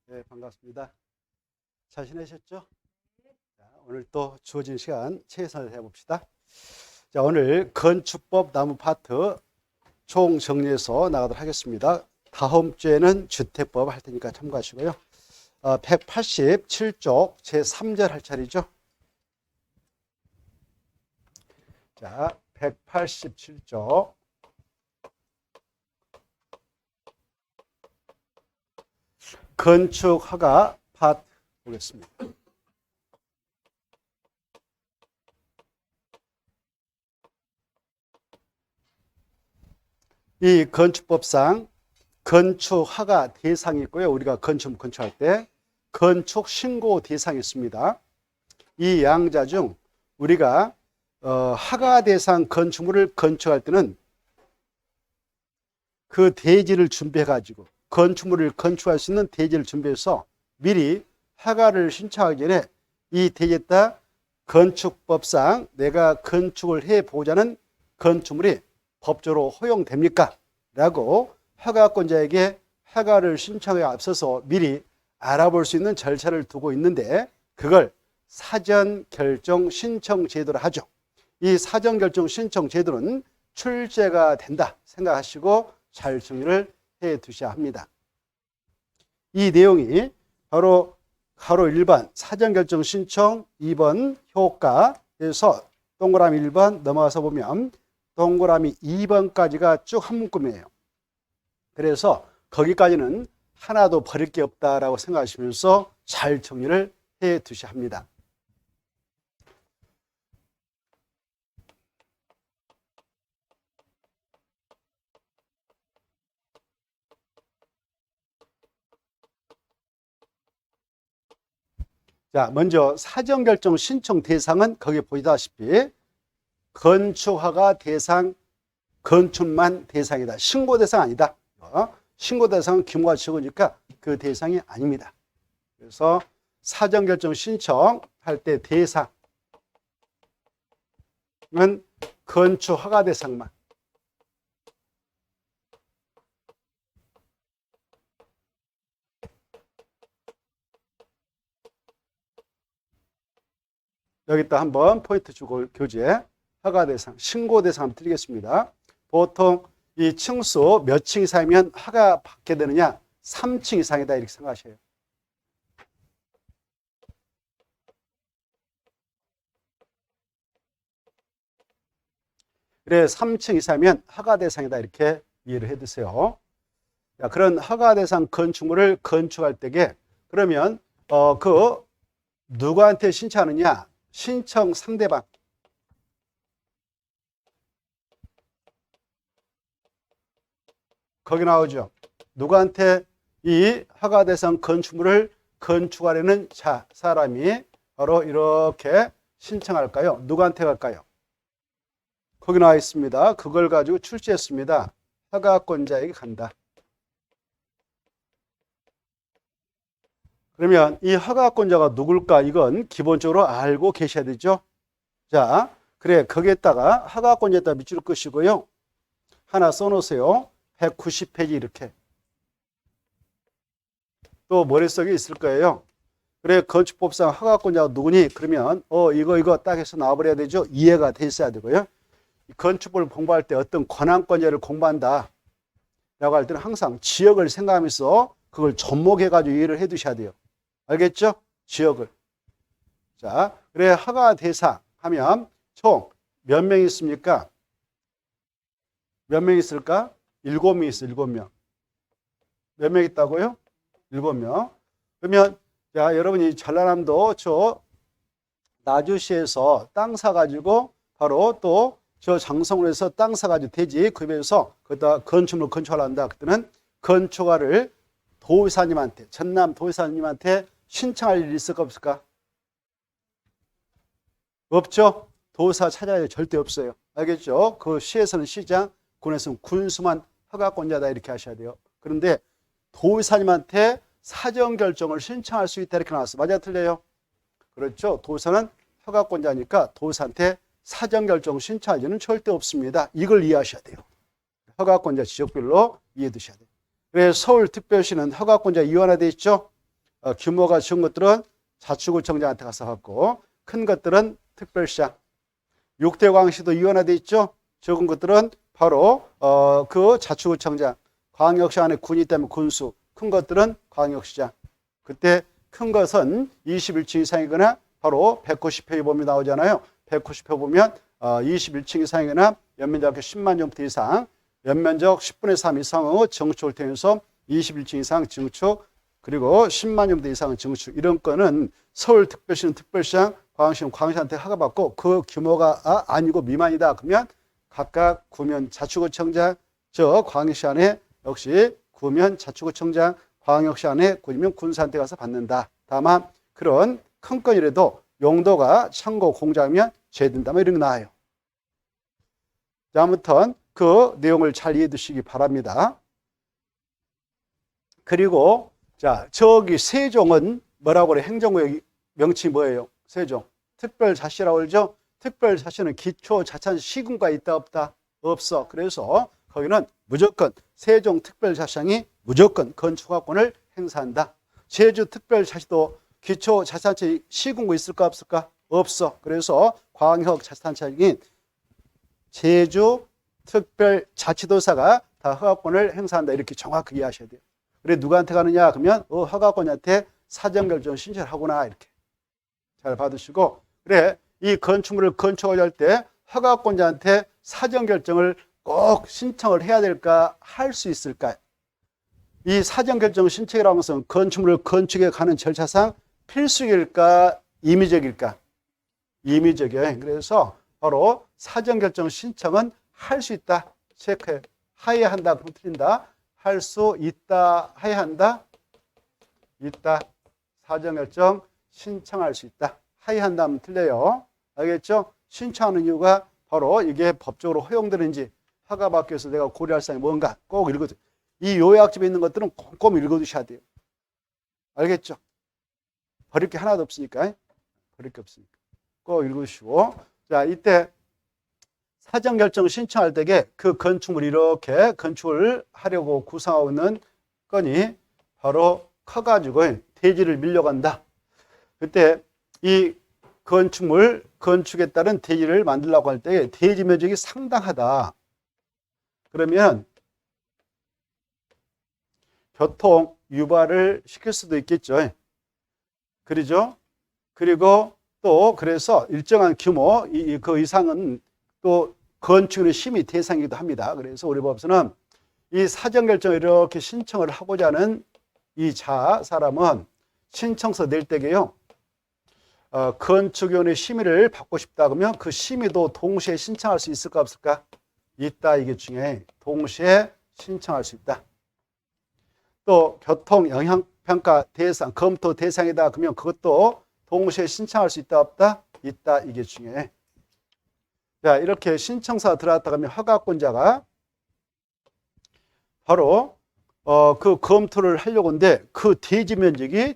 네, 반갑습니다. 잘 지내셨죠? 자, 오늘 또 주어진 시간 최선을 해봅시다. 자, 오늘 건축법 나무 파트 총 정리해서 나가도록 하겠습니다. 다음 주에는 주택법 할 테니까 참고하시고요. 187쪽 제3절 할 차례죠. 자, 187쪽. 건축허가 파트 보겠습니다. 이 건축법상 건축허가 대상이 있고요. 우리가 건축할 때 건축 신고 대상이 있습니다. 이 양자 중 우리가 허가 대상 건축물을 건축할 때는 그 대지를 준비해 가지고 건축물을 건축할 수 있는 대지를 준비해서 미리 허가를 신청하기 전에 이 대지에다 건축법상 내가 건축을 해보자는 건축물이 법적으로 허용됩니까? 라고 허가권자에게 허가를 신청에 앞서서 미리 알아볼 수 있는 절차를 두고 있는데 그걸 사전결정 신청 제도를 하죠. 이 사전결정 신청 제도는 출제가 된다 생각하시고 잘 정리를 해 두셔야 합니다. 이 내용이 바로 가로 1번 사전결정 신청 2번 효과에서 동그라미 1번 넘어가서 보면 동그라미 2번까지가 쭉 한 문구이에요. 그래서 거기까지는 하나도 버릴 게 없다라고 생각하시면서 잘 정리를 해 두셔야 합니다. 자, 먼저 사전결정 신청 대상은 거기 보시다시피 건축허가 대상, 건축만 대상이다. 신고 대상 아니다. 신고 대상은 규모가 적으니까 그 대상이 아닙니다. 그래서 사전결정 신청할 때 대상은 건축허가 대상만. 여기다 한번 포인트 주고 교재 허가 대상, 신고 대상 한번 드리겠습니다. 보통 이 층수 몇 층 이상이면 허가 받게 되느냐? 3층 이상이다 이렇게 생각하셔요. 그래 3층 이상이면 허가 대상이다 이렇게 이해를 해두세요. 자, 그런 허가 대상 건축물을 건축할 때에 그러면 누구한테 신청하느냐? 신청 상대방. 거기 나오죠. 누구한테 이 허가 대상 건축물을 건축하려는 사람이 바로 이렇게 신청할까요? 누구한테 갈까요? 거기 나와 있습니다. 그걸 가지고 출제했습니다. 허가권자에게 간다. 그러면 이 허가권자가 누굴까? 이건 기본적으로 알고 계셔야 되죠. 자, 그래 거기에다가 허가권자에다 밑줄 끄시고요. 하나 써놓으세요. 190페이지 이렇게. 또 머릿속에 있을 거예요. 그래 건축법상 허가권자가 누구니? 그러면 이거 딱 해서 나와버려야 되죠. 이해가 돼 있어야 되고요. 건축법을 공부할 때 어떤 권한권자를 공부한다 라고 할 때는 항상 지역을 생각하면서 그걸 접목해가지고 이해를 해 두셔야 돼요. 알겠죠? 지역을. 자, 그래 허가 대상 하면 총 몇 명 있습니까? 몇 명 있을까? 7명 있어요. 7명. 몇 명 있다고요? 7명. 그러면 자, 여러분이 전라남도 저 나주시에서 땅 사가지고 바로 또 저 장성으로서 땅 사가지고 대지 구입해서 거기다 건축물을 건축하려한다. 그때는 건축화를 도의사님한테 전남 도의사님한테 신청할 일이 있을까 없을까? 없죠. 도의사 찾아야 돼. 절대 없어요. 알겠죠? 그 시에서는 시장, 군에서는 군수만 허가권자다 이렇게 하셔야 돼요. 그런데 도의사님한테 사전결정을 신청할 수 있다 이렇게 나왔어요. 맞아요? 틀려요? 그렇죠. 도의사는 허가권자니까 도의사한테 사전결정 신청할 일은 절대 없습니다. 이걸 이해하셔야 돼요. 허가권자 지역별로 이해해 두셔야 돼요. 그래서 서울특별시는 허가권자 이원화되어 있죠. 규모가 적은 것들은 자치구청장한테 가서 받고 큰 것들은 특별시장. 6대 광시도 이원화돼 있죠. 적은 것들은 바로 그 자치구청장. 광역시 안에 군이 있다면 군수. 큰 것들은 광역시장. 그때 큰 것은 21층 이상이거나 바로 190평의 범위 나오잖아요. 190평 보면 21층 이상이거나 연면적 10만 제곱미터 이상, 연면적 10분의 3 이상의 증축을 통해서 21층 이상 증축, 그리고 10만 제곱미터 이상의 증축. 이런 건은 서울특별시는 특별시장, 광역시는 광역시한테 허가받고 그 규모가 아니고 미만이다. 그러면 각각 구면 자치구청장, 저 광역시 안에 역시 구면 자치구청장, 광역시 안에 군이면 군수한테 가서 받는다. 다만 그런 큰 건이라도 용도가 창고 공장이면 제된다면 이런 거 나와요. 자, 아무튼 그 내용을 잘 이해해 두시기 바랍니다. 그리고 자, 저기 세종은 뭐라고 그래? 행정구역 명칭이 뭐예요? 세종. 특별자치라고 그러죠? 특별자치는 기초자치시군과 있다 없다? 없어. 그래서 거기는 무조건 세종특별자치장이 무조건 건축화권을 행사한다. 제주특별자치도 기초자치단체 시군구 있을까 없을까? 없어. 그래서 광역자치단체장인 제주특별자치도사가 다 허가권을 행사한다. 이렇게 정확하게 이해하셔야 돼요. 그래 누구한테 가느냐? 그러면 허가권한테 사전결정 신청을 하구나. 이렇게 잘 받으시고, 그래 이 건축물을 건축할 때 허가권자한테 사전결정을 꼭 신청을 해야 될까? 할 수 있을까? 이 사전결정 신청이라는 것은 건축물을 건축해 가는 절차상 필수일까? 임의적일까? 임의적이에요. 그래서 바로 사전결정 신청은 할 수 있다. 체크해. 하여야 한다. 그럼 틀린다. 할 수 있다. 하여야 한다. 있다. 사전결정 신청할 수 있다. 하여야 한다면 틀려요. 알겠죠? 신청하는 이유가 바로 이게 법적으로 허용되는지 허가받기 위해서 내가 고려할 사항이 뭔가 꼭 읽어두세요. 이 요약집에 있는 것들은 꼼꼼히 읽어두셔야 돼요. 알겠죠? 버릴 게 하나도 없으니까. 버릴 게 없으니까. 꼭 읽으시고. 자, 이때 사전결정 신청할 때에 그 건축물 이렇게 건축을 하려고 구상하고 있는 건이 바로 커가지고 대지를 밀려간다. 그때 이 건축물 건축에 따른 대지를 만들려고 할 때 대지 면적이 상당하다. 그러면 교통 유발을 시킬 수도 있겠죠. 그러죠? 그리고 또 그래서 일정한 규모 그 이상은 또 건축의 심의 대상이기도 합니다. 그래서 우리 법에서는 이 사전결정을 이렇게 신청을 하고자 하는 이 사람은 신청서 낼 때게요. 건축위원회 심의를 받고 싶다 그러면 그 심의도 동시에 신청할 수 있을까 없을까? 있다. 이게 중요해. 동시에 신청할 수 있다. 또 교통 영향평가 대상, 검토 대상이다 그러면 그것도 동시에 신청할 수 있다 없다? 있다. 이게 중요해. 자, 이렇게 신청서가 들어왔다 그러면 허가권자가 바로 그 검토를 하려고 하는데 그 대지 면적이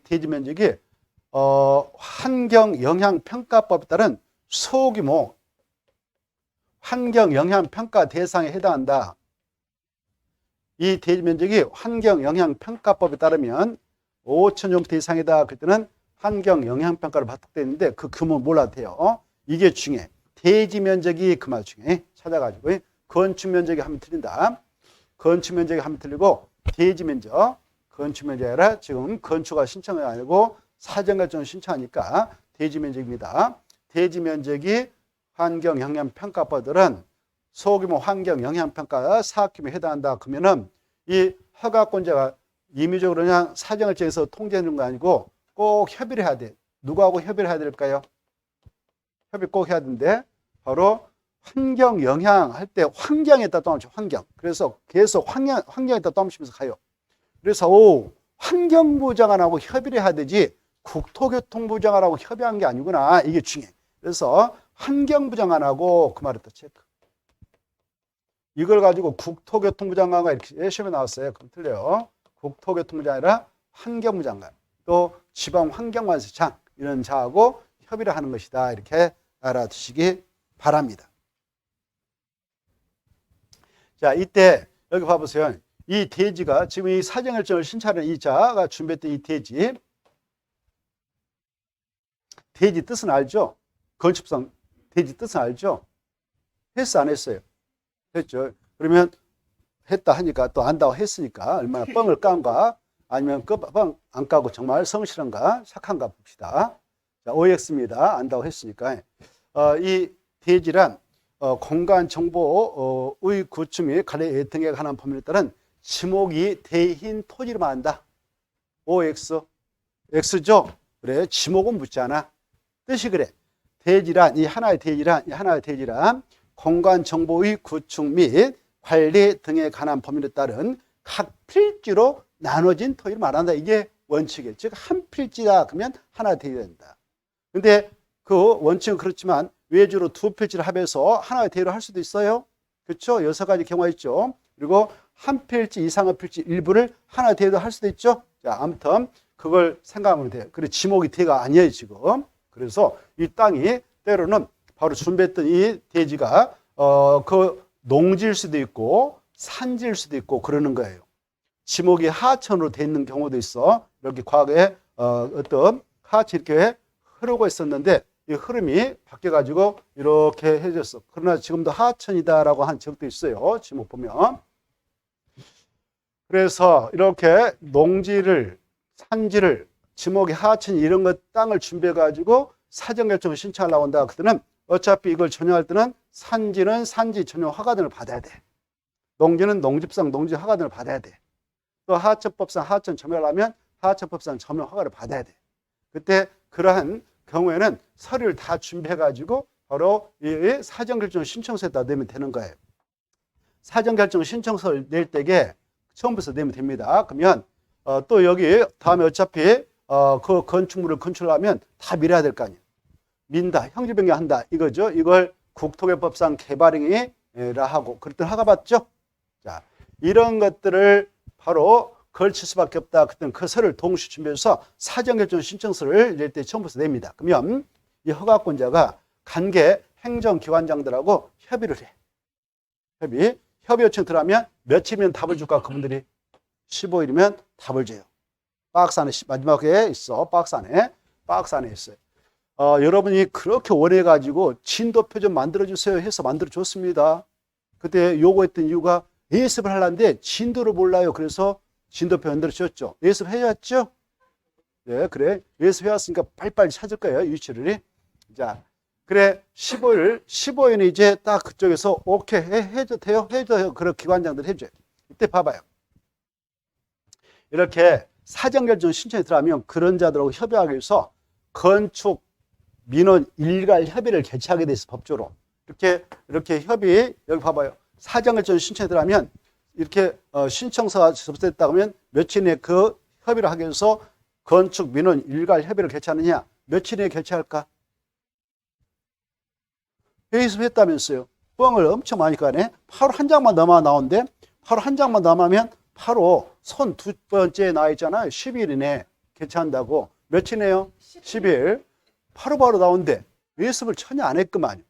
환경영향평가법에 따른 소규모 환경영향평가 대상에 해당한다. 이 대지 면적이 환경영향평가법에 따르면 5,000제곱미터 이상이다. 그때는 환경영향평가를 받게 되는데 그 규모는 몰라도 돼요. 이게 중요해. 대지 면적이 그 말 중에 찾아가지고 건축 면적이 하면 틀린다. 건축 면적이 하면 틀리고 대지 면적, 건축 면적이 아니라 지금 건축가 신청이 아니고 사전결정 신청하니까 대지 면적입니다. 대지 면적이 환경영향평가법들은 소규모 환경영향평가 사업규모에 해당한다. 그러면은 이 허가권자가 임의적으로 그냥 사전결정에서 통제하는 거 아니고 꼭 협의를 해야 돼. 누구하고 협의를 해야 될까요? 협의 꼭 해야 되는데 바로 환경영향 할 때 환경에 따라 떠나죠. 환경. 그래서 계속 환경에 따라 떠나면서 가요. 그래서 환경부 장관하고 협의를 해야 되지 국토교통부 장관하고 협의한 게 아니구나. 이게 중요해. 그래서 환경부 장관하고 그 말을 또 체크. 이걸 가지고 국토교통부 장관과 이렇게 시험에 나왔어요. 그럼 틀려요. 국토교통부 장관이 아니라 환경부 장관. 또 지방환경관세청 이런 자하고 협의를 하는 것이다. 이렇게 알아두시기 바랍니다. 자, 이때 여기 봐보세요. 이 대지가 지금 이 사전결정을 신청하는 이 자가 준비했던 이 대지 대지 뜻은 알죠? 건축상 대지 뜻은 알죠? 했어, 안 했어요? 했죠. 그러면 했다 하니까 또 안다고 했으니까 얼마나 뻥을 깐가 아니면 뻥 안 까고 정말 성실한가 착한가 봅시다. 자, OX입니다. 안다고 했으니까. 이 대지란 공간 정보의 구축 및 관리 등에 관한 법률에 따른 지목이 대인 토지를 말한다. OX. X죠? 그래. 지목은 묻지 않아. 뜻이 그래. 대지란, 이 하나의 대지란 공간 정보의 구축 및 관리 등에 관한 법률에 따른 각 필지로 나눠진 토지를 말한다. 이게 원칙이에요. 즉, 한 필지다. 그러면 하나의 대지가 된다. 근데 그 원칙은 그렇지만 외주로 두 필지를 합해서 하나의 대지로 할 수도 있어요. 그렇죠? 6가지 경우가 있죠. 그리고 한 필지 이상의 필지 일부를 하나의 대지로 할 수도 있죠. 자, 아무튼 그걸 생각하면 돼요. 그래, 지목이 대가 아니에요, 지금. 그래서 이 땅이 때로는 바로 준비했던 이 대지가 그 농지일 수도 있고 산지일 수도 있고 그러는 거예요. 지목이 하천으로 돼 있는 경우도 있어. 이렇게 과거에 어떤 하천이 이렇게 흐르고 있었는데 이 흐름이 바뀌어가지고 이렇게 해졌어. 그러나 지금도 하천이다라고 한 적도 있어요. 지목 보면. 그래서 이렇게 농지를, 산지를, 지목이 하천 이런 것 땅을 준비해가지고 사전결정을 신청하려고 한다. 그때는 어차피 이걸 전용할 때는 산지는 산지 전용 허가등을 받아야 돼. 농지는 농지법상 농지 허가등을 받아야 돼. 또 하천법상 하천 점유하려면 하천법상 점유 허가를 받아야 돼. 그때 그러한 경우에는 서류를 다 준비해가지고 바로 이 사전결정 신청서에다 내면 되는 거예요. 사전결정 신청서를 낼 때에 처음부터 내면 됩니다. 그러면 또 여기 다음에 어차피 그 건축물을 건축하려면 다 밀어야 될 거 아니에요. 민다, 형질 변경한다 이거죠. 이걸 국토개법상 개발행위라 하고 그랬더니 허가 받죠. 자, 이런 것들을 바로 걸칠 수밖에 없다. 그때는 그 서류를 동시에 준비해서 사전결정 신청서를 낼 때 처음부터 냅니다. 그러면 이 허가권자가 관계 행정기관장들하고 협의를 해. 협의 요청 들어가면 며칠이면 답을 줄까? 그분들이 15일이면 답을 줘요. 박스 안에 마지막에 있어. 박스 안에 있어요. 여러분이 그렇게 원해가지고 진도표 좀 만들어주세요 해서 만들어줬습니다. 그때 요구했던 이유가 예습을 하려는데 진도를 몰라요. 그래서 진도표 만들어줬죠. 예습해왔죠? 네, 그래. 예습해왔으니까 빨리빨리 찾을 거예요. 위치를. 자, 그래. 15일은 이제 딱 그쪽에서 오케이 해도 돼요. 그런 기관장들 해줘요. 이때 봐봐요. 이렇게 사전결정 신청이 들어가면 그런 자들하고 협의하기 위해서 건축 민원 일괄 협의를 개최하게 돼 있어. 법조로. 이렇게 협의, 여기 봐봐요. 사전결정 신청이 들어가면 이렇게 신청서가 접수됐다 그러면 며칠 내에 그 협의를 하기 위해서 건축 민원 일괄 협의를 개최하느냐? 며칠 내에 개최할까? 회의했다면서요. 뻥을 엄청 많이 까네. 바로 한 장만 넘어 나오는데 바로 한 장만 넘어가면 바로 손 두 번째에 나와 있잖아요. 10일이네. 개최한다고. 며칠이네요? 10일. 바로바로 나오는데 예습을 전혀 안 했구만.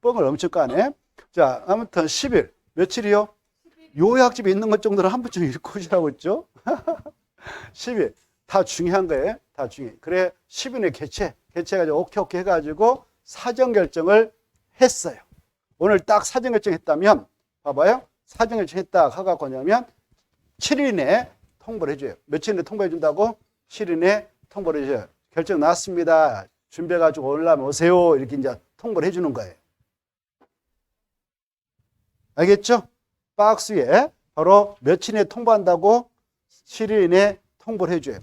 뻥을 엄청 까네. 자, 아무튼 10일. 며칠이요? 요약집에 있는 것 정도는 한 번쯤 읽고 오시라고 했죠. 10일. 다 중요한 거예요. 다 중요해. 그래, 10일에 개최해가지고 오케이 해가지고 사전결정을 했어요. 오늘 딱 사전결정 했다면, 봐봐요. 사전결정 했다 하가 뭐냐면 7일 내에 통보를 해줘요. 며칠 내에 통보해 준다고? 7일 내에 통보를 해줘요. 결정 났습니다. 준비해가지고 올라오면 오세요. 이렇게 이제 통보를 해주는 거예요. 알겠죠? 박스에 바로 며칠 내에 통보한다고 7일 내에 통보를 해줘요.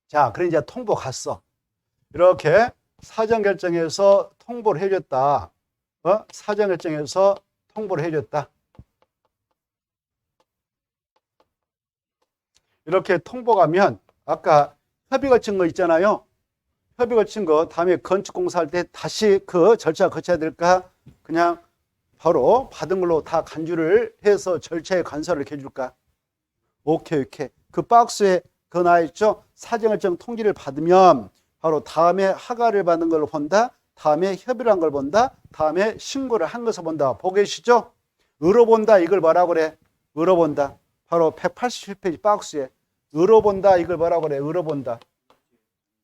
자, 그래 이제 통보 갔어. 이렇게 사전결정해서 통보를 해줬다. 사전결정해서 통보를 해줬다. 이렇게 통보 가면 아까 협의 거친 거 있잖아요. 협의 거친 거 다음에 건축공사할 때 다시 그 절차 거쳐야 될까? 그냥 바로 받은 걸로 다 간주를 해서 절차에 간섭을 해줄까? 오케이. 그 박스에 그거 나와 있죠? 사전결정 통지를 받으면 바로 다음에 허가를 받는 걸 본다. 다음에 협의를 한 걸 본다. 다음에 신고를 한 것을 본다. 보고 계시죠? 의로본다 이걸 뭐라고 그래? 의로본다. 바로 187페이지 박스에 의로본다 이걸 뭐라고 그래? 의로본다.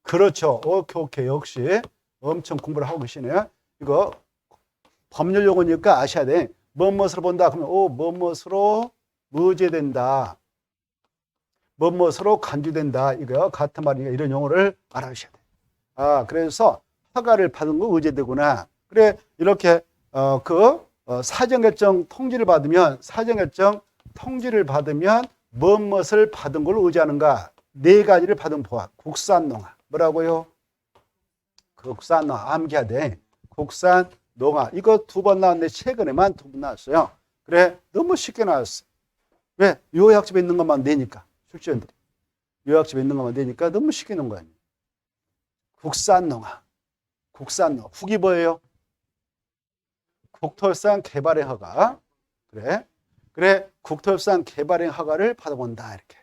그렇죠. 오케이. 역시 엄청 공부를 하고 계시네요. 이거 법률 용어니까 아셔야 돼. 뭐뭇으로 본다. 그러면 뭐뭇으로 의제된다. 뭐뭇으로 간주된다. 이거 같은 말이니까 이런 용어를 알아주셔야 돼. 그래서 허가를 받은 거 의제되구나. 그래 이렇게 사정결정 통지를 받으면 뭐뭇을 받은 걸 의지하는가? 네 가지를 받은 보아. 국산농화. 뭐라고요? 국산농화. 암기해야 돼. 국산농화. 이거 2번 나왔는데 최근에만 2번 나왔어요. 그래 너무 쉽게 나왔어. 왜? 요약집에 있는 것만 내니까. 출제원들이. 요약집에 있는 것만 내니까 너무 쉽게 놓은 거 아니에요. 국산농화. 국이 뭐예요? 국토협상 개발의 허가. 그래 국토협상 개발의 허가를 받아본다. 이렇게.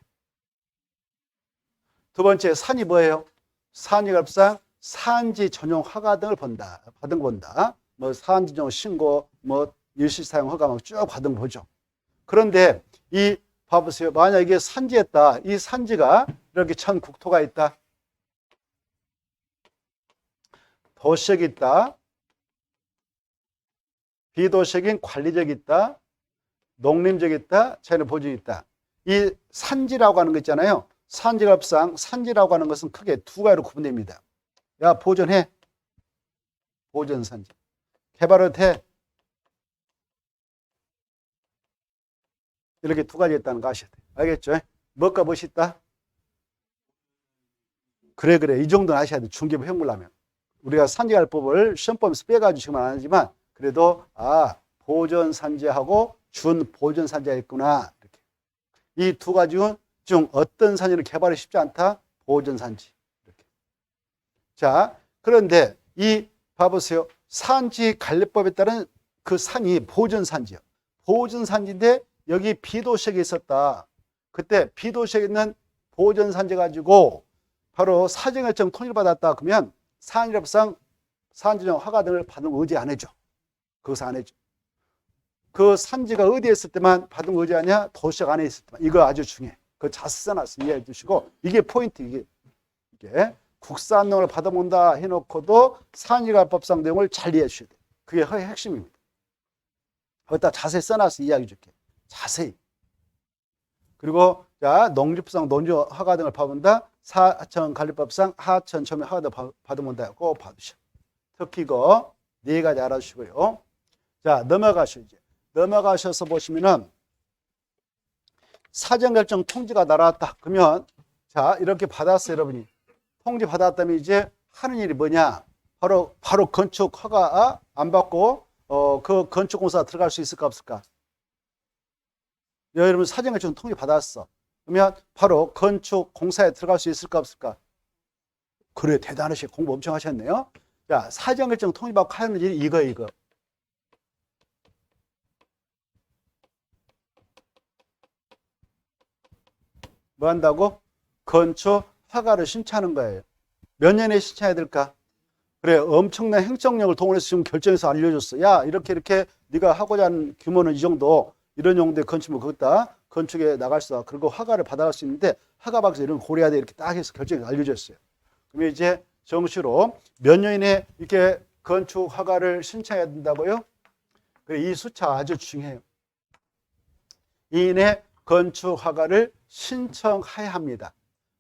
두 번째 산이 뭐예요? 산이협상 산지 전용 허가 등을 받은 거 본다. 뭐 산지 전용 신고, 뭐 일시 사용 허가 막 쭉 받은 거 보죠. 그런데 봐보세요. 만약 이게 산지였다. 이 산지가 이렇게 전 국토가 있다. 도시역이 있다. 비도시역인 관리적이 있다. 농림적이 있다. 자연의 보존이 있다. 이 산지라고 하는 거 있잖아요. 산지법상 산지라고 하는 것은 크게 2가지로 구분됩니다. 야, 보존해. 보존산지. 개발을 해. 이렇게 2가지 있다는 거 아셔야 돼요. 알겠죠? 뭐가 무엇이 있다? 그래. 이 정도는 아셔야 돼. 중개부 형물라면. 우리가 산지관리법을 시험범에서 빼가지고 지금 안 하지만 그래도 보존산지하고 준보존산지가 있구나. 이렇게. 이 2가지 중 어떤 산지는 개발이 쉽지 않다? 보존산지. 이렇게. 자, 그런데 봐보세요. 산지관리법에 따른 그 산이 보존산지요. 보존산지인데 여기 비도시역에 있었다. 그때 비도시역에 있는 보존산지 가지고 바로 사정결정 통지를 받았다. 그러면 산지법상 산지정 허가 등을 받은 거 의지 안 해줘. 그것을 안 해줘. 그 산지가 어디에 있을 때만 받은 거 의지하냐? 도시역 안에 있을 때만. 이거 아주 중요해. 그거 잘 써놨어. 이해해 주시고. 이게 포인트. 이게 국산농을 받아본다 해놓고도 산지관리법상 내용을 잘 이해해 주셔야 돼. 그게 핵심입니다. 거기다 자세히 써놨어. 이해하기 좋게. 자세히. 그리고 농지법상 농지 허가 등을 받아본다. 하천관리법상 하천 점유 허가 등을 받아본다. 꼭 봐두셔. 특히 이거 4가지 알아주시고요. 자, 넘어가셔서 보시면은 사정결정 통지가 날아왔다. 그러면 이렇게 받았어요, 여러분이. 통지 받았다면 이제 하는 일이 뭐냐? 바로 건축 허가 안 받고 그 건축공사 들어갈 수 있을까 없을까? 여러분 사정결정 통지 받았어. 그러면 바로 건축공사에 들어갈 수 있을까 없을까? 그래, 대단하시고 공부 엄청 하셨네요. 자, 사정결정 통지 받고 하는 일이 이거. 뭐 한다고? 건축 허가를 신청하는 거예요. 몇 년에 신청해야 될까? 그래, 엄청난 행정력을 동원해서 지금 결정해서 알려줬어. 야, 이렇게 네가 하고자 하는 규모는 이 정도, 이런 정도의 건축물 거기다 건축에 나갈 수 있다. 그리고 허가를 받아갈 수 있는데 허가 받아서 이런 거 고려해야 돼. 이렇게 딱 해서 결정해서 알려줬어요. 그러면 이제 정시로 몇 년 이내에 이렇게 건축 허가를 신청해야 된다고요? 그래, 이 숫자 아주 중요해요. 2년 이내 건축 허가를 신청해야 합니다.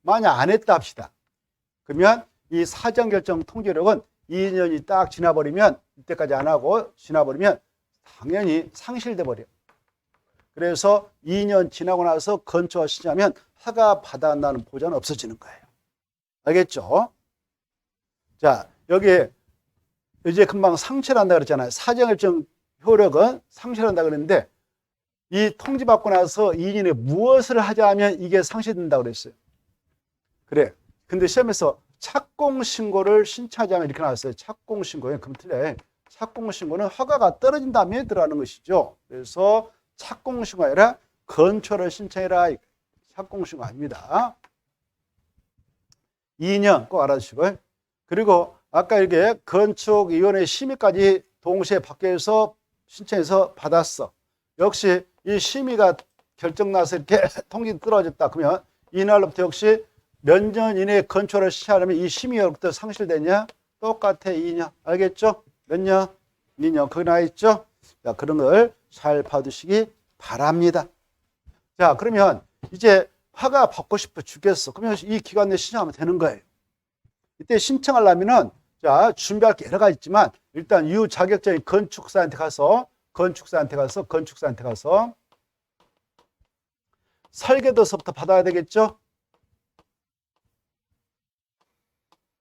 만약 안 했다 합시다. 그러면 이 사정결정 통지력은 2년이 딱 지나버리면, 이때까지 안 하고 지나버리면 당연히 상실돼 버려요. 그래서 2년 지나고 나서 건축허가 신청하면 허가 받아간다는 보장은 없어지는 거예요. 알겠죠? 자, 여기에 이제 금방 상실한다 그랬잖아요. 사정결정 효력은 상실한다 그랬는데 이 통지받고 나서 2년에 무엇을 하자 하면 이게 상실된다고 그랬어요. 그래. 근데 시험에서 착공신고를 신청하자면 이렇게 나왔어요. 착공신고에 그럼 틀려요. 착공신고는 허가가 떨어진 다음에 들어가는 것이죠. 그래서 착공신고가 아니라 건초를 신청해라. 착공신고 아닙니다. 2년 꼭 알아주시고요. 그리고 아까 이렇게 건축위원회 심의까지 동시에 밖에서 신청해서 받았어. 역시 이 심의가 결정나서 이렇게 통지 떨어졌다. 그러면 이날부터 역시 몇 년 이내에 건축을 시작하려면 이 심의역부터 상실되냐? 똑같아, 2년. 알겠죠? 몇 년? 2년. 거기 나와 있죠? 자, 그런 걸 잘 봐두시기 바랍니다. 자, 그러면 이제 허가 받고 싶어 죽겠어. 그러면 이 기간 내에 신청하면 되는 거예요. 이때 신청하려면은 자, 준비할 게 여러 가지 있지만 일단 유자격증인 건축사한테 가서 설계도서부터 받아야 되겠죠?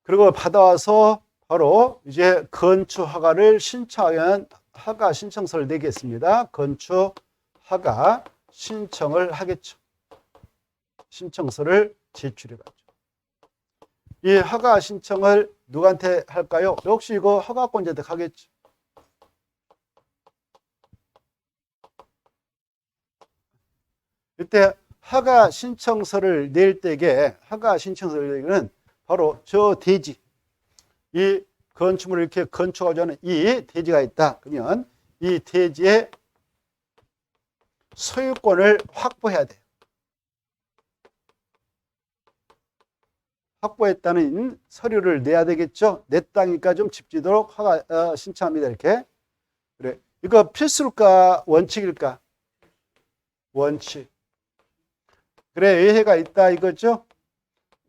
그리고 받아와서 바로 이제 건축 허가를 신청하면 허가 신청서를 내겠습니다. 건축 허가 신청을 하겠죠. 신청서를 제출해가죠. 이 허가 신청을 누구한테 할까요? 역시 이거 허가권자한테 가겠죠. 이때 허가 신청서를 낼 때에 바로 저 대지, 이 건축물을 이렇게 건축하자는 이 대지가 있다. 그러면 이 대지의 소유권을 확보해야 돼요. 확보했다는 서류를 내야 되겠죠. 내 땅이니까 좀 집지도록 허가 신청합니다. 이렇게. 그래. 이거 필수일까 원칙일까? 원칙. 그래, 예외가 있다 이거죠.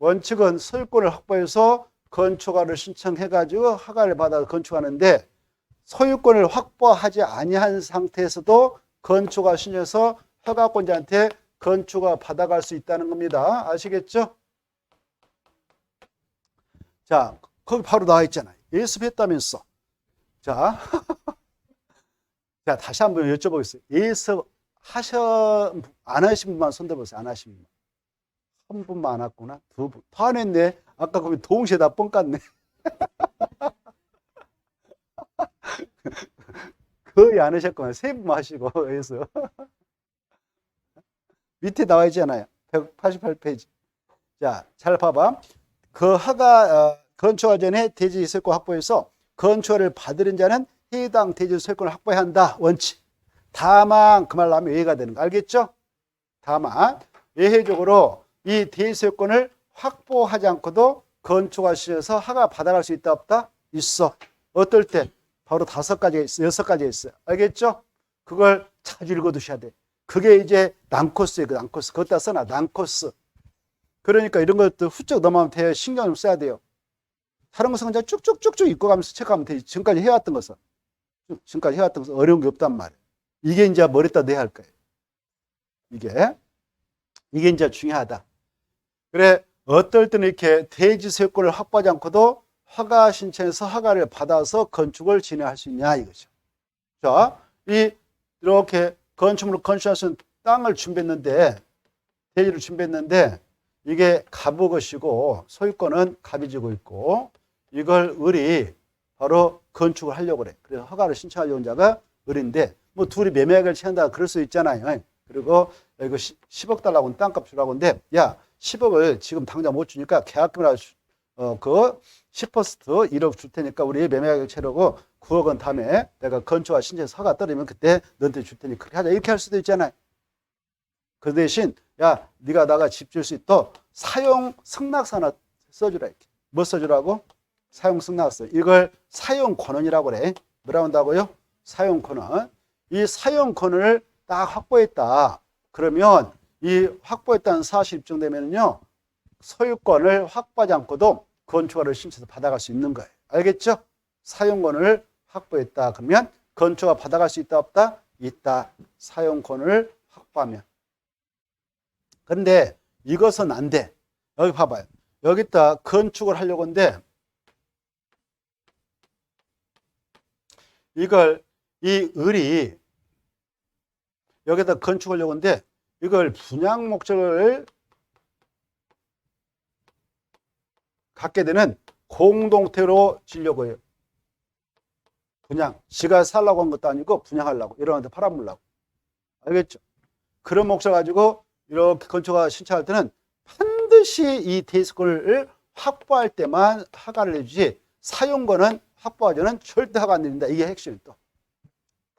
원칙은 소유권을 확보해서 건축허가를 신청해가지고 허가를 받아서 건축하는데 소유권을 확보하지 아니한 상태에서도 건축허가 신청해서 허가권자한테 건축허가 받아갈 수 있다는 겁니다. 아시겠죠? 자, 거기 바로 나와 있잖아요. 예습했다면서. 자, 자, 다시 한번 여쭤보겠어요. 예습 안 하신 분만 손들어보세요. 안 하신 분만. 한 분만 안 왔구나. 두 분. 다 안 했네. 아까 거기 동시에 다 뻥 깠네. 거의 안 하셨구나. 세 분만 하시고, 해서. 밑에 나와 있잖아요. 188페이지. 자, 잘 봐봐. 그 허가, 건축하 전에 대지 소유권 확보해서 건축허를 받으는 자는 해당 대지 소유권을 확보해야 한다. 원칙. 다만, 그 말 나오면 예외가 되는 거. 알겠죠? 다만, 예외적으로 이 대지 소유권을 확보하지 않고도 건축허가 시에서 허가 받아갈 수 있다, 없다? 있어. 어떨 때? 바로 5가지가 있어. 6가지가 있어요. 알겠죠? 그걸 자주 읽어두셔야 돼. 그게 이제 난코스예요. 그 난코스. 그것다 써놔. 난코스. 그러니까 이런 것도 훌쩍 넘어가면 돼요. 신경 좀 써야 돼요. 다른 것은 그냥 쭉쭉쭉쭉 읽고 가면서 체크하면 되지. 지금까지 해왔던 것은. 어려운 게 없단 말이에요. 이게 이제 머리에다 내야 할 거예요. 이게 이제 중요하다. 그래, 어떨 때는 이렇게 대지 소유권을 확보하지 않고도 허가 신청해서 허가를 받아서 건축을 진행할 수 있냐 이거죠. 자, 이렇게 건축물을 건축할 수 있는 땅을 준비했는데, 대지를 준비했는데 이게 갑의 것이고 소유권은 갑이 지고 있고 이걸 을이 바로 건축을 하려고 그래. 그래서 허가를 신청하려는 자가 을인데 뭐 둘이 매매계약을 체한다 그럴 수 있잖아요. 그리고 이거 10억 달라고 땅값 주라고 하는데 야 10억을 지금 당장 못 주니까 계약금이라 그 10% 1억 줄 테니까 우리 매매계약을 체려고 9억 원 다음에 내가 건축허가 신청해서 허가 떨어지면 그때 너한테 줄 테니 그렇게 하자 이렇게 할 수도 있잖아요. 그 대신 야 네가 나가 집 줄 수 있도록 사용 승낙서 하나 써주라 이렇게. 뭐 써주라고? 사용 승낙서. 이걸 사용권원이라고 그래. 뭐라고 한다고요? 사용권원. 이 사용권을 딱 확보했다. 그러면 이 확보했다는 사실 입증되면요 소유권을 확보하지 않고도 건축허가를 신청해서 받아갈 수 있는 거예요. 알겠죠? 사용권을 확보했다. 그러면 건축허가 받아갈 수 있다 없다? 있다. 사용권을 확보하면. 그런데 이것은 안 돼. 여기 봐봐요. 여기다 건축을 하려고 하는데 이걸 이 을이 여기다 건축하려고 하는데 이걸 분양 목적을 갖게 되는 공동태로 지려고 해요. 분양. 지가 살라고 한 것도 아니고 분양하려고. 이런한테 팔아먹으려고. 알겠죠? 그런 목적 가지고 이렇게 건축허가 신청할 때는 반드시 이 대지권을 확보할 때만 허가를 내주지 사용권은 확보하지는 절대 허가 안 내린다. 이게 핵심이 또.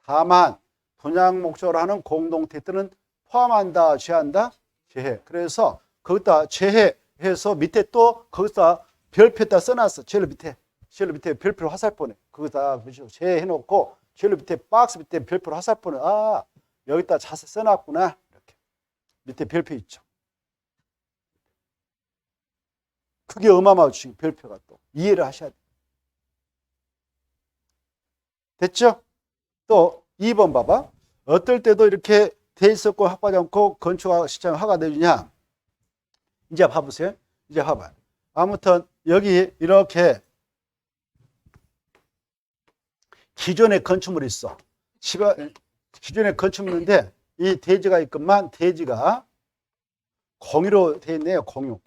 다만 분양 목적으로 하는 공동택들은 포함한다, 제한다? 제해. 그래서 거기다 제해 해서 밑에 또 거기다 별표에다 써놨어. 제일 밑에 별표 화살표네. 거기다 제해놓고 제일 밑에 박스 밑에 별표 화살표네. 아, 여기다 자세 써놨구나. 이렇게 밑에 별표 있죠. 그게 어마어마하죠. 지금 별표가 또 이해를 하셔야 돼요. 됐죠? 또 2번 봐봐. 어떨 때도 이렇게 돼 있었고 확보하지 않고 건축 시장 허가 내주냐? 이제 봐보세요. 이제 봐봐요. 아무튼 여기 이렇게 기존에 건축물이 있어. 기존에 건축물인데 이 대지가 있건만 대지가 공유로 돼 있네요. 공유.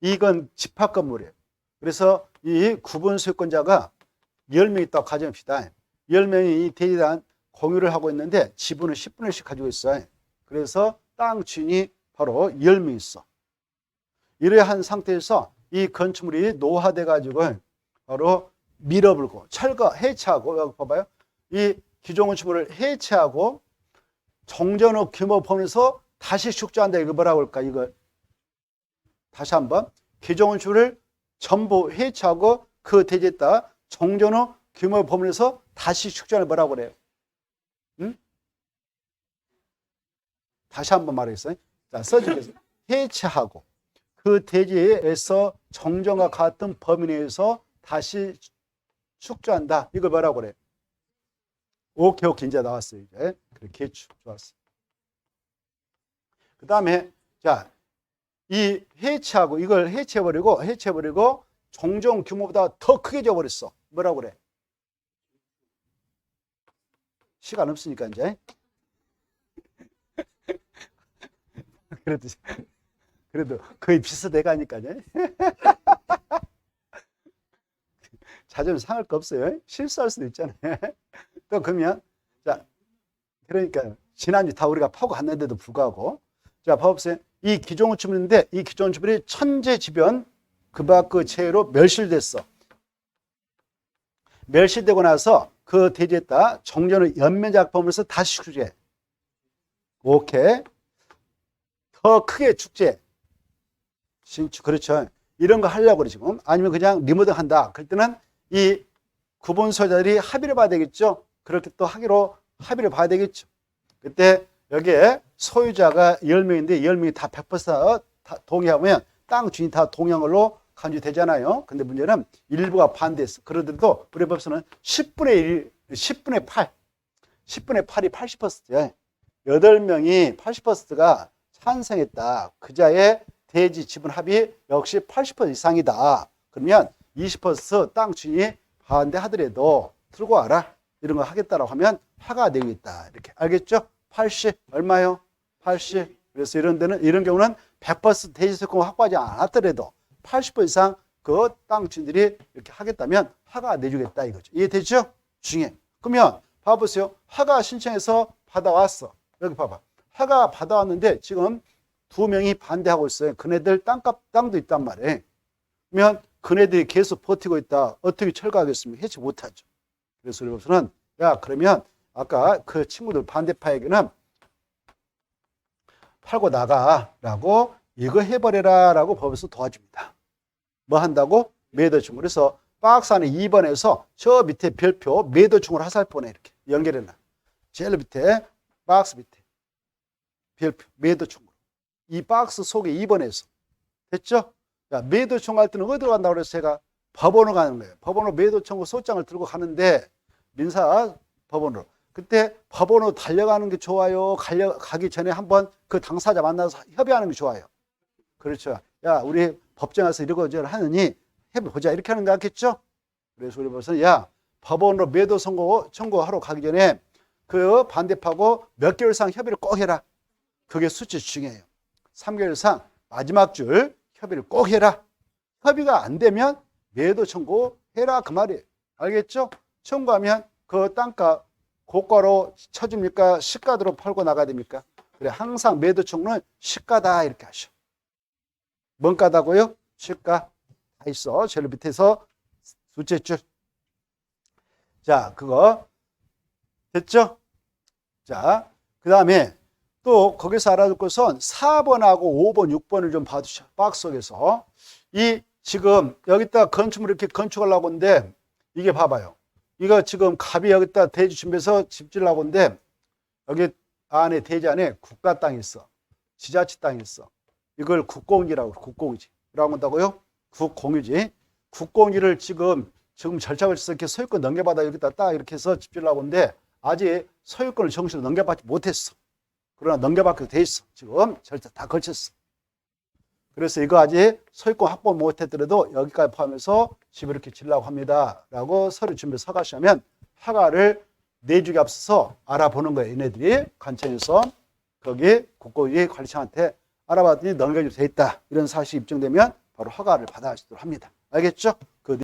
이건 집합 건물이에요. 그래서 이 구분 소유권자가 10명 있다고 가정합시다. 10명이 이 대지에 대한 공유를 하고 있는데 지분은 10분의 1씩 가지고 있어요. 그래서 땅 주인이 바로 10명 있어. 이러한 상태에서 이 건축물이 노화돼 가지고 바로 밀어불고 철거 해체하고 여기 봐봐요. 이 기존 건축물을 해체하고 정전 후 규모 범위에서 다시 축조한다. 이거 뭐라고 할까? 이거 다시 한번 기존 건축물을 전부 해체하고 그 대지에다 정전 후 규모 범위에서 다시 축조하는 뭐라고 그래요? 응? 다시 한번 말하겠어요. 자, 써주겠어요. 해체하고 그 대지에서 정전과 같은 범위 내에서 다시 축조한다. 이걸 뭐라고 그래? 오케이, 이제 나왔어요. 이제. 그래, 개축. 좋았어. 그 다음에, 자, 이 해체하고, 이걸 해체해버리고, 정전 규모보다 더 크게 져버렸어. 뭐라고 그래? 시간 없으니까, 이제. 그래도 거의 비슷해 가니까요. 자존심 상할 거 없어요. 실수할 수도 있잖아요. 또 그러면 자, 그러니까 지난주 다 우리가 파고 갔는데도 불구하고 자, 봐보세요. 이 기존 건축물인데 이 기존 건축물이 천재지변 그밖의 체로 멸실됐어. 멸실되고 나서 그 대지에다 정전을 연면작 범위에서 다시 축제. 오케이. 더 크게 축제. 신축 그렇죠. 이런 거 하려고 그래 지금. 아니면 그냥 리모델 한다. 그럴 때는 이 구분 소유자들이 합의를 봐야 되겠죠. 그렇게 또 합의를 봐야 되겠죠. 그때 여기에 소유자가 10명인데 10명이 다 100% 다 동의하면 땅 주인이 다 동의한 걸로 간주되잖아요. 근데 문제는 일부가 반대했어. 그러더라도 우리 법에서는 10분의 1, 10분의 8, 10분의 8이 80%야. 8명이 80%가 찬성했다. 그자의 대지 지분 합의 역시 80% 이상이다. 그러면 20%땅 주인이 반대하더라도 들고 와라. 이런 거 하겠다라고 하면 화가 되겠다. 이렇게 알겠죠? 80 얼마요? 80. 그래서 이런 경우는 100% 대지 소유권 확보하지 않았더라도 80% 이상 그 땅 주인들이 이렇게 하겠다면 화가 내주겠다 이거죠. 이해되죠? 중에. 그러면 봐보세요. 화가 신청해서 받아왔어. 여기 봐봐. 화가 받아왔는데 지금 2명이 반대하고 있어요. 그네들 땅도 있단 말이에요. 그러면 그네들이 계속 버티고 있다. 어떻게 철거하겠습니까? 해치 못하죠. 그래서 우리 법에서는 야, 그러면 아까 그 친구들 반대파에게는 팔고 나가라고 이거 해버려라 라고 법에서 도와줍니다. 뭐 한다고? 매도충. 그래서 박스 안에 2번에서 저 밑에 별표 매도충으로 화살표네 이렇게 연결해놔. 제일 밑에 박스 밑에 별표 매도충으로. 이 박스 속에 2번에서 됐죠? 야, 매도청 할 때는 어디로 간다고 그래서 제가 법원으로 가는 거예요. 법원으로 매도청구 소장을 들고 가는데 민사 법원으로. 그때 법원으로 달려가는 게 좋아요? 가기 전에 한번 그 당사자 만나서 협의하는 게 좋아요. 그렇죠. 야, 우리 법정 가서 이러고 하느니 해보자. 이렇게 하는 거 같겠죠? 그래서 우리 법에서는 야, 법원으로 매도 청구하러 가기 전에 그 반대파하고 몇 개월 이상 협의를 꼭 해라. 그게 수치 중요해요. 3개월 이상 마지막 줄 협의를 꼭 해라. 협의가 안 되면 매도 청구해라 그 말이에요. 알겠죠? 청구하면 그 땅값 고가로 쳐줍니까? 시가로 팔고 나가야 됩니까? 그래, 항상 매도 청구는 시가다 이렇게 하셔. 뭔 가다고요? 시가 다 있어. 제일 밑에서 둘째 줄. 자, 그거 됐죠? 자, 그 다음에 또 거기서 알아둘 것은 4번하고 5번, 6번을 좀 봐두셔. 박스 속에서. 이 지금 여기다 건축물 이렇게 건축하려고 하는데 이게 봐봐요. 이거 지금 갑이 여기다 대지 준비해서 집 지으려고 하는데 여기 안에 대지 안에 국가 땅이 있어. 지자체 땅이 있어. 이걸 국공지라고 국공지. 라고 한다고요? 국공유지. 국공지를 지금 절차를 해서 이렇게 소유권 넘겨받아 여기다 딱 이렇게 해서 집 지으려고 하는데 아직 소유권을 정식으로 넘겨받지 못했어. 그러나 넘겨받게 돼 있어. 지금 절차 다 거쳤어. 그래서 이거 아직 소유권 확보 못했더라도 여기까지 포함해서 집을 이렇게 지으려고 합니다. 라고 서류 준비 서가시면 허가를 내주기 앞서서 알아보는 거예요. 얘네들이 관청에서 거기 국고위 관리청한테 알아봤더니 넘겨주게 돼 있다. 이런 사실이 입증되면 바로 허가를 받아주도록 합니다. 알겠죠?